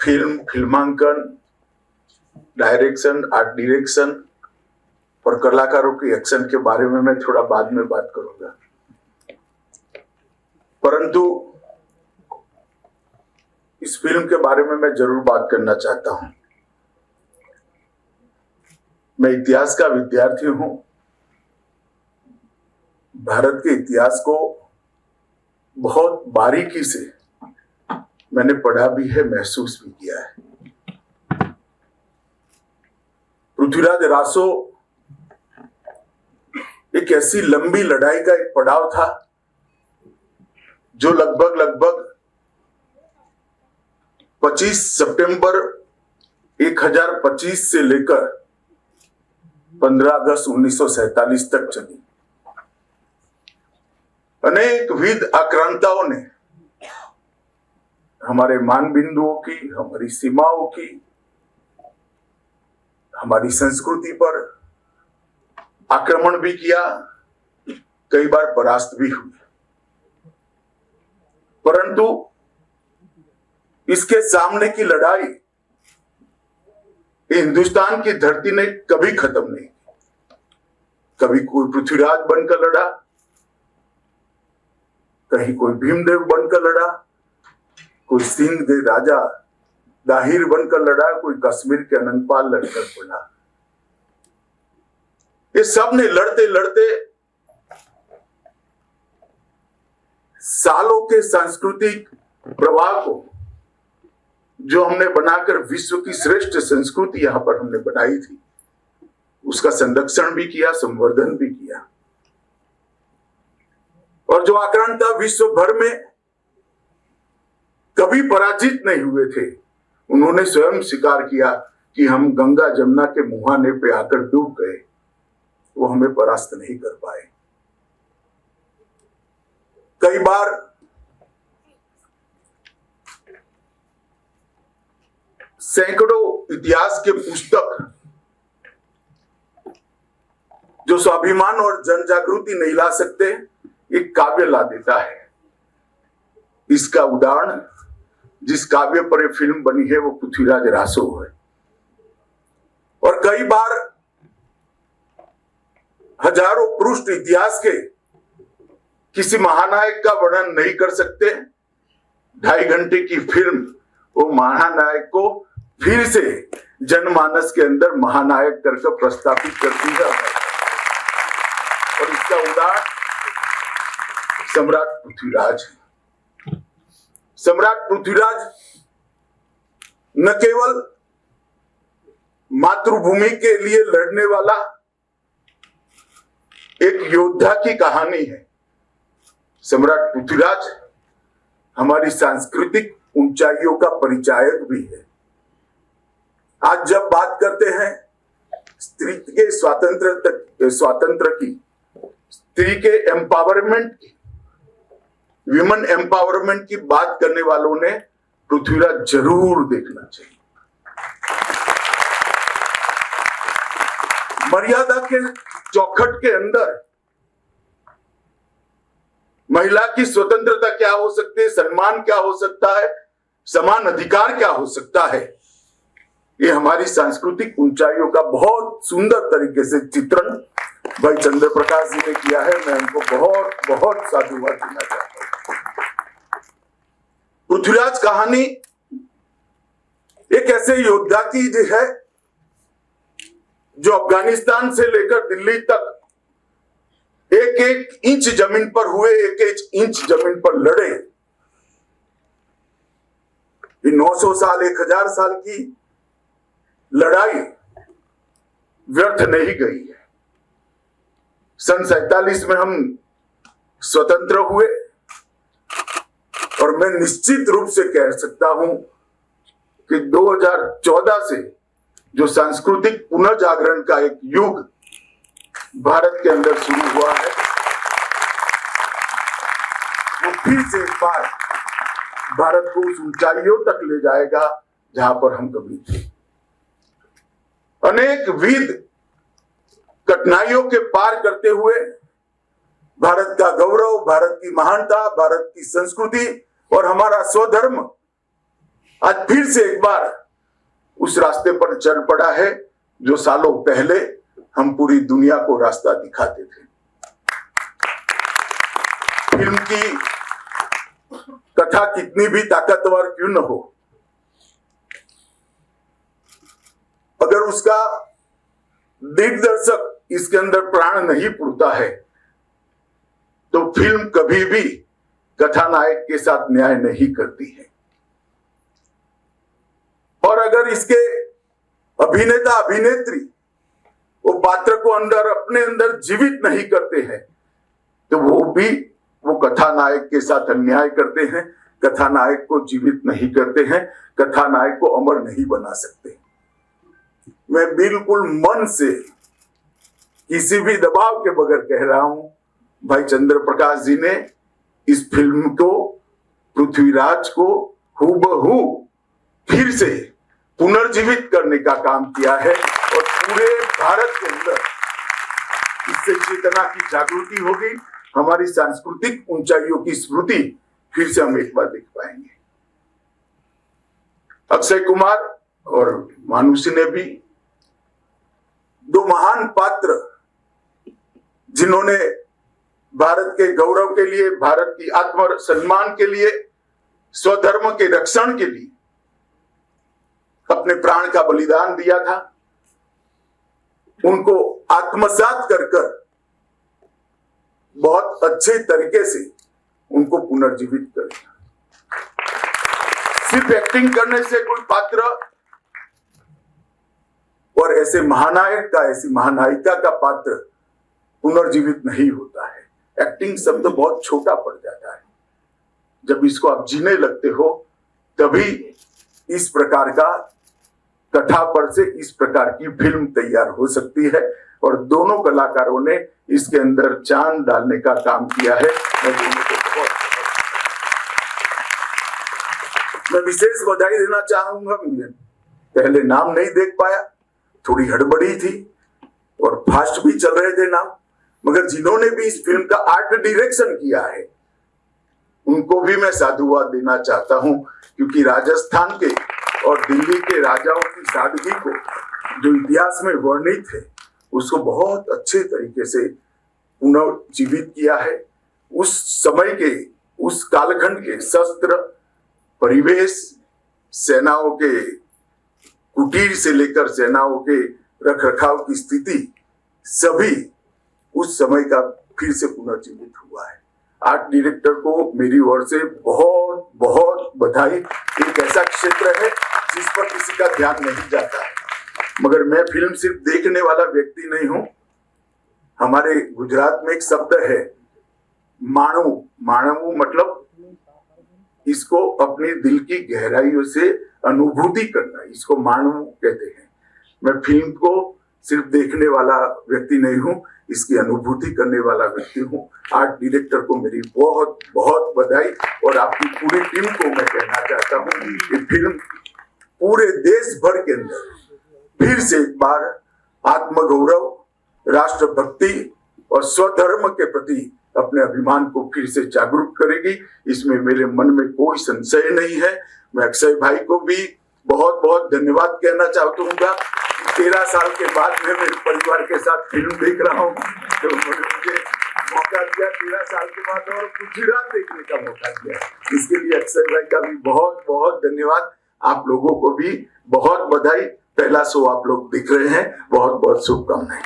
फिल्मांकन, direction, art direction और कलाकारों की एक्शन के बारे में मैं थोड़ा बाद में बात करूंगा। परंतु इस फिल्म के बारे में मैं जरूर बात करना चाहता हूं। मैं इतिहास का विद्यार्थी हूं। भारत के इतिहास को बहुत बारीकी से मैंने पढ़ा भी है, महसूस भी किया है। पृथ्वीराज रासो एक ऐसी लंबी लड़ाई का एक पड़ाव था जो लगभग 25 सितंबर 1025 से लेकर 15 अगस्त 1947 तक चली। अनेक विध आक्रांताओं ने हमारे मान बिंदुओं की, हमारी सीमाओं की, हमारी संस्कृति पर आक्रमण भी किया, कई बार परास्त भी हुए। परंतु इसके सामने की लड़ाई हिंदुस्तान की धरती ने कभी खत्म नहीं की। कभी कोई पृथ्वीराज बनकर लड़ा, कहीं कोई भीमदेव बनकर लड़ा, कोई सिंह दे राजा दाहिर बनकर लड़ा, कोई कश्मीर के अनंतपाल लड़कर पड़ा। ये सब ने लड़ते लड़ते सालों के सांस्कृतिक प्रवाह को, जो हमने बनाकर विश्व की श्रेष्ठ संस्कृति यहां पर हमने बनाई थी, उसका संरक्षण भी किया, संवर्धन भी किया। और जो आक्रांता विश्व भर में कभी पराजित नहीं हुए थे, उन्होंने स्वयं स्वीकार किया कि हम गंगा जमुना के मुहाने पे आकर डूब गए, वो हमें परास्त नहीं कर पाए। कई बार सैकड़ों इतिहास के पुस्तक जो स्वाभिमान और जन जागृति नहीं ला सकते, एक काव्य ला देता है। इसका उदाहरण जिस काव्य पर यह फिल्म बनी है वो पृथ्वीराज रासो है। और कई बार हजारों पृष्ठ इतिहास के किसी महानायक का वर्णन नहीं कर सकते। 2.5 घंटे की फिल्म वो महानायक को फिर से जनमानस के अंदर महानायक करके प्रस्थापित करती है। और इसका उदाहरण सम्राट पृथ्वीराज है। सम्राट पृथ्वीराज न केवल मातृभूमि के लिए लड़ने वाला एक योद्धा की कहानी है, सम्राट पृथ्वीराज हमारी सांस्कृतिक ऊंचाइयों का परिचायक भी है। आज जब बात करते हैं स्त्री के स्वातंत्र की, स्त्री के एम्पावरमेंट की, विमेन एम्पावरमेंट की बात करने वालों ने पृथ्वीराज जरूर देखना चाहिए। मर्यादा के चौखट के अंदर महिला की स्वतंत्रता क्या हो सकती है, सम्मान क्या हो सकता है, समान अधिकार क्या हो सकता है, ये हमारी सांस्कृतिक ऊंचाइयों का बहुत सुंदर तरीके से चित्रण भाई चंद्र प्रकाश जी ने किया है। मैं उनको बहुत बहुत साधुवाद देना चाहता हूं। पृथ्वीराज कहानी एक ऐसे योद्धा की है जो अफगानिस्तान से लेकर दिल्ली तक एक एक इंच जमीन पर हुए, एक एक इंच जमीन पर लड़े। 900 साल 1000 साल की लड़ाई व्यर्थ नहीं गई है। सन 47 में हम स्वतंत्र हुए और मैं निश्चित रूप से कह सकता हूं कि 2014 से जो सांस्कृतिक पुनर्जागरण का एक युग भारत के अंदर शुरू हुआ है, वो फिर से एक बार भारत को उस ऊंचाइयों तक ले जाएगा जहां पर हम कभी थे। अनेक विध कठिनाइयों के पार करते हुए भारत का गौरव, भारत की महानता, भारत की संस्कृति और हमारा स्वधर्म आज फिर से एक बार उस रास्ते पर चल पड़ा है जो सालों पहले हम पूरी दुनिया को रास्ता दिखाते थे। फिल्म की कथा कितनी भी ताकतवर क्यों न हो, अगर उसका दिग्दर्शक इसके अंदर प्राण नहीं फूटता है तो फिल्म कभी भी कथानायक के साथ न्याय नहीं करती है। और अगर इसके अभिनेता अभिनेत्री वो पात्र को अपने अंदर जीवित नहीं करते हैं तो वो कथानायक के साथ अन्याय करते हैं, कथानायक को जीवित नहीं करते हैं, कथानायक को अमर नहीं बना सकते। मैं बिल्कुल मन से किसी भी दबाव के बगैर कह रहा हूं, भाई चंद्र प्रकाश जी ने इस फिल्म को, पृथ्वीराज को हूबहू फिर से पुनर्जीवित करने का काम किया है और पूरे भारत के अंदर इससे चेतना की जागृति होगी, हमारी सांस्कृतिक ऊंचाइयों की स्मृति फिर से हम एक बार देख पाएंगे। अक्षय कुमार और मानुषी ने भी दो महान पात्र जिन्होंने भारत के गौरव के लिए, भारत की आत्म सम्मान के लिए, स्वधर्म के रक्षण के लिए अपने प्राण का बलिदान दिया था, उनको आत्मसात कर बहुत अच्छे तरीके से उनको पुनर्जीवित कर दिया। सिर्फ एक्टिंग करने से कोई पात्र और ऐसे महानायक का, ऐसी महानायिका का पात्र पुनर्जीवित नहीं होता है। एक्टिंग शब्द बहुत छोटा पड़ जाता है। जब इसको आप जीने लगते हो तभी इस प्रकार का कथा पर से इस प्रकार की फिल्म तैयार हो सकती है और दोनों कलाकारों ने इसके अंदर चांद डालने का काम किया है। मैं विशेष बधाई देना चाहूंगा। पहले नाम नहीं देख पाया, थोड़ी हड़बड़ी थी और फास्ट भी चल रहे थे नाम, मगर जिन्होंने भी इस फिल्म का आर्ट डायरेक्शन किया है उनको भी मैं साधुवाद देना चाहता हूं, क्योंकि राजस्थान के और दिल्ली के राजाओं की सादगी को जो इतिहास में वर्णित है उसको बहुत अच्छे तरीके से पुनर्जीवित किया है। उस समय के, उस कालखंड के शस्त्र, परिवेश, सेनाओं के कुटीर से लेकर सेनाओं के रखरखाव की स्थिति, सभी उस समय का फिर से पुनर्जीवित हुआ है। आर्ट डायरेक्टर को मेरी ओर से बहुत बहुत बधाई। एक ऐसा क्षेत्र है जिस पर किसी का ध्यान नहीं जाता है, मगर मैं फिल्म सिर्फ देखने वाला व्यक्ति नहीं हूं। हमारे गुजरात में एक शब्द है माणू, माणवू मतलब इसको अपने दिल की गहराइयों से अनुभूति करना, इसको माणवू कहते हैं। मैं फिल्म को सिर्फ देखने वाला व्यक्ति नहीं हूं, इसकी अनुभूति करने वाला व्यक्ति हूं। आर्ट डायरेक्टर को मेरी बहुत बहुत बधाई और आपकी पूरी टीम को मैं कहना चाहता हूं कि फिल्म पूरे देश भर के अंदर फिर से एक बार आत्मगौरव, राष्ट्रभक्ति और स्वधर्म के प्रति अपने अभिमान को फिर से जागरूक करेगी। इसमें मेरे मन में कोई संशय नहीं है। मैं अक्षय भाई को भी बहुत बहुत धन्यवाद कहना चाहता हूँ। 13 साल के बाद मैं मेरे परिवार के साथ फिल्म देख रहा हूँ, तो उन्होंने मुझे मौका दिया 13 साल के बाद और गुजरात देखने का मौका दिया। इसके लिए अक्षय भाई का भी बहुत बहुत धन्यवाद। आप लोगों को भी बहुत बधाई। पहला शो आप लोग देख रहे हैं, बहुत बहुत शुभकामनाएं।